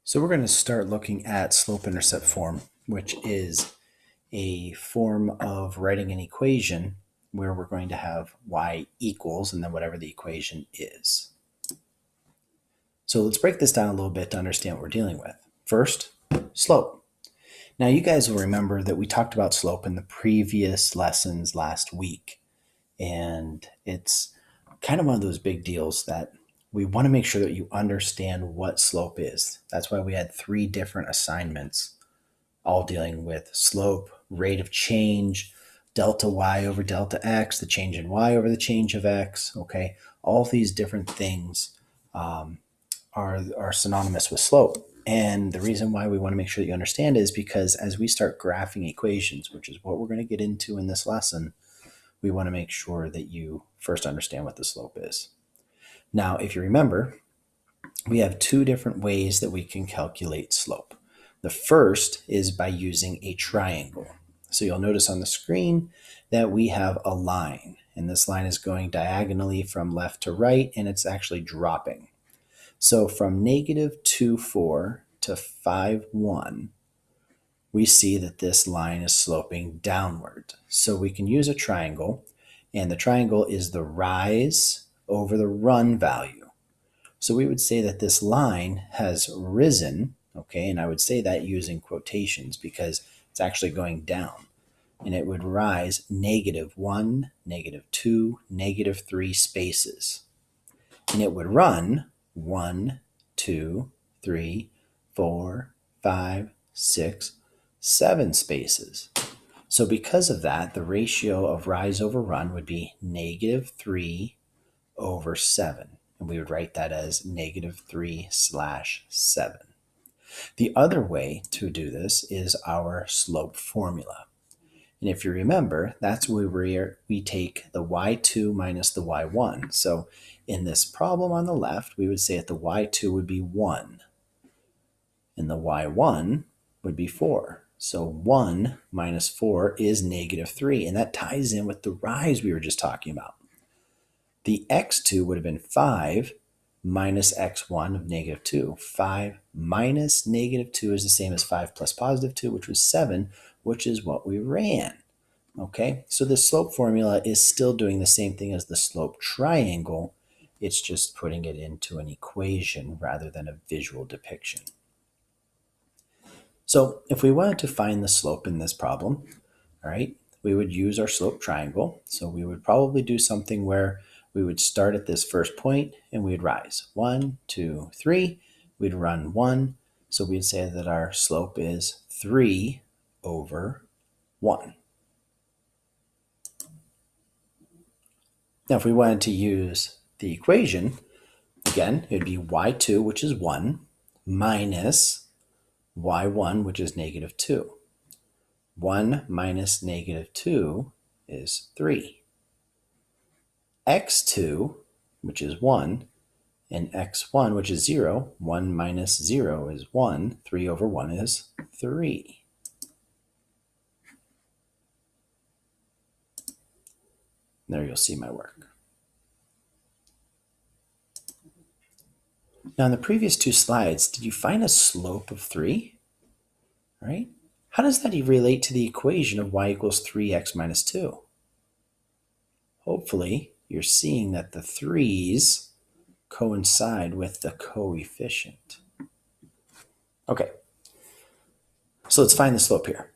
So we're going to start looking at slope-intercept form, which is a form of writing an equation where we're going to have y equals and then whatever the equation is. So let's break this down a little bit to understand what we're dealing with. First, slope. Now you guys will remember that we talked about slope in the previous lessons last week. And it's kind of one of those big deals that we want to make sure that you understand what slope is. That's why we had 3 different assignments, all dealing with slope, rate of change, delta y over delta x, the change in y over the change of x. Okay, all of these different things are synonymous with slope. And the reason why we want to make sure that you understand is because as we start graphing equations, which is what we're going to get into in this lesson, we want to make sure that you first understand what the slope is. Now, if you remember, we have 2 different ways that we can calculate slope. The first is by using a triangle. So you'll notice on the screen that we have a line, and this line is going diagonally from left to right, and it's actually dropping. So from -2, 4 to 5, 1, we see that this line is sloping downward. So we can use a triangle, and the triangle is the rise over the run value. So we would say that this line has risen, okay, and I would say that using quotations because it's actually going down. And it would rise -1, -2, -3 spaces. And it would run 1, 2, 3, 4, 5, 6, 7 spaces. So because of that, the ratio of rise over run would be -3 over 7. And we would write that as -3/7. The other way to do this is our slope formula. And if you remember, that's where we take the y2 minus the y1. So in this problem on the left, we would say that the y2 would be 1. And the y1 would be 4. So 1 minus 4 is -3. And that ties in with the rise we were just talking about. The x2 would have been 5 minus x1 of -2. 5 minus -2 is the same as 5 plus +2, which was 7, which is what we ran. Okay, so the slope formula is still doing the same thing as the slope triangle. It's just putting it into an equation rather than a visual depiction. So if we wanted to find the slope in this problem, all right, we would use our slope triangle. So we would probably do something where we would start at this first point and we'd rise 1, 2, 3. We'd run 1. So we'd say that our slope is 3 over 1. Now, if we wanted to use the equation, again, it'd be y2, which is 1, minus y1, which is -2. 1 minus -2 is 3. x2, which is 1, and x1, which is 0. 1 minus 0 is 1. 3 over 1 is 3. There you'll see my work. Now in the previous 2 slides, did you find a slope of 3? All right. How does that relate to the equation of y equals 3x minus 2? Hopefully, you're seeing that the 3's coincide with the coefficient. Okay, so let's find the slope here.